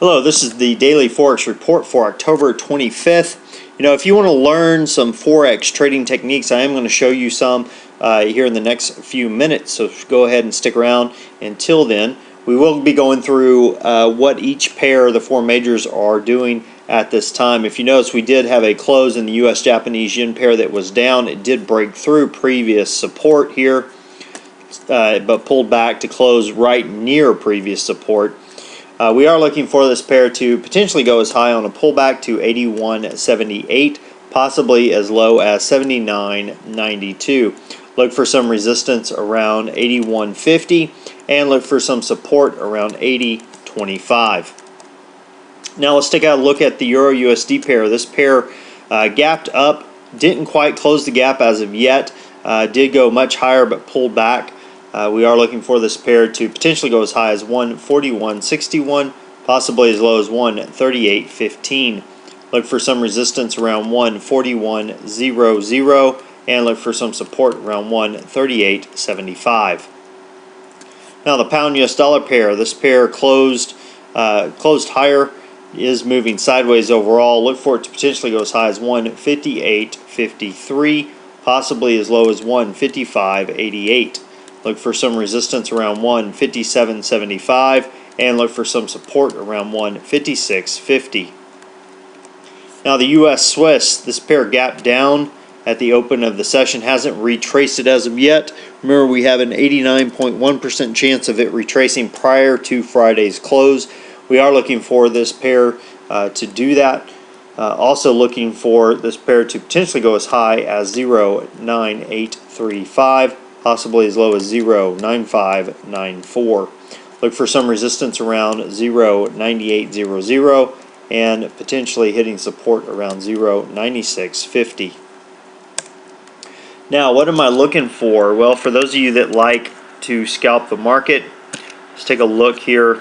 Hello, this is the daily Forex report for October 25th. If you want to learn some Forex trading techniques, I am going to show you some here in the next few minutes. So go ahead and stick around until then. We will be going through what each pair of the four majors are doing at this time. If you notice, we did have a close in the US-Japanese yen pair that was down. It did break through previous support here, but pulled back to close right near previous support. We are looking for this pair to potentially go as high on a pullback to 81.78, possibly as low as 79.92. Look for some resistance around 81.50 and look for some support around 80.25. Now let's take a look at the EURUSD pair. This pair gapped up, didn't quite close the gap as of yet, did go much higher but pulled back. We are looking for this pair to potentially go as high as 141.61, possibly as low as 138.15. Look for some resistance around 141.00 and look for some support around 138.75. Now the pound US dollar pair, this pair closed higher, is moving sideways overall. Look for it to potentially go as high as 158.53, possibly as low as 155.88. Look for some resistance around 157.75 and look for some support around 156.50. Now the US Swiss, this pair gapped down at the open of the session, hasn't retraced it as of yet. Remember, we have an 89.1% chance of it retracing prior to Friday's close. We are looking for this pair to do that. Also looking for this pair to potentially go as high as 0.9835. Possibly as low as 0.9594. Look for some resistance around 0.9800 and potentially hitting support around 0.9650. Now, what am I looking for? Well, for those of you that like to scalp the market, let's take a look here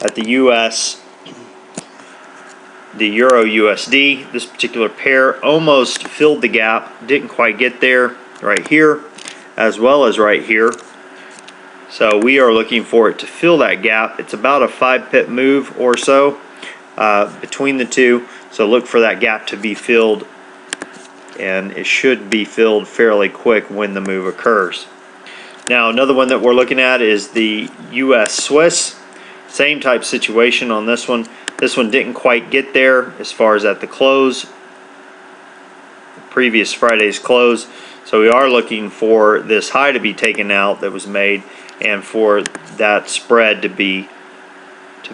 at the US, the Euro USD. This particular pair almost filled the gap, didn't quite get there right here, as well as right here. So we are looking for it to fill that gap. It's about a 5-pip move or so between the two. So look for that gap to be filled, and it should be filled fairly quick when the move occurs. Now another one that we're looking at is the US Swiss. Same type situation on this one. This one didn't quite get there as far as at the close, previous Friday's close. So we are looking for this high to be taken out that was made, and for that spread to be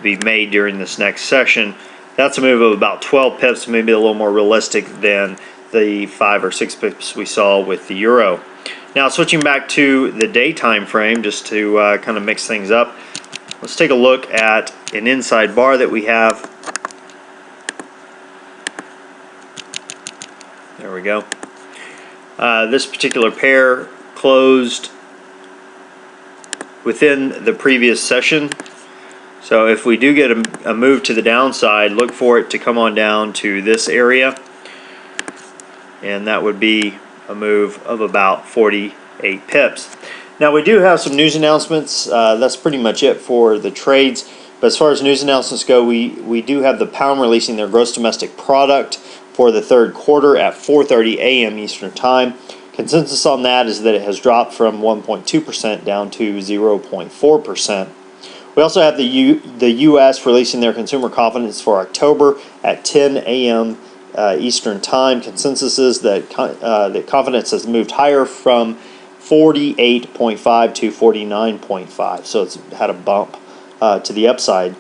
made during this next session. That's a move of about 12 pips, maybe a little more realistic than the 5 or 6 pips we saw with the euro. Now switching back to the day time frame, just to kind of mix things up, let's take a look at an inside bar that we have. There we go. This particular pair closed within the previous session. So if we do get a move to the downside, look for it to come on down to this area. And that would be a move of about 48 pips. Now we do have some news announcements. That's pretty much it for the trades. But as far as news announcements go, we do have the pound releasing their gross domestic product for the third quarter at 4:30 a.m. Eastern Time. Consensus on that is that it has dropped from 1.2% down to 0.4%. We also have the U.S. releasing their consumer confidence for October at 10 a.m. Eastern Time. Consensus is that that confidence has moved higher from 48.5 to 49.5, so it's had a bump to the upside.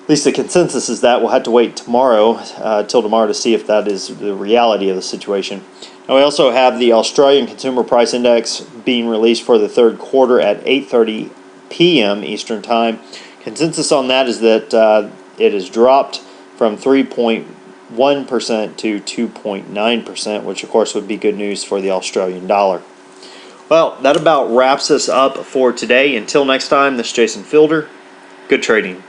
At least the consensus is that. We'll have to wait tomorrow till tomorrow to see if that is the reality of the situation. Now we also have the Australian Consumer Price Index being released for the third quarter at 8:30 p.m. Eastern Time. Consensus on that is that it has dropped from 3.1% to 2.9%, which of course would be good news for the Australian dollar. Well, that about wraps us up for today. Until next time, this is Jason Fielder. Good trading.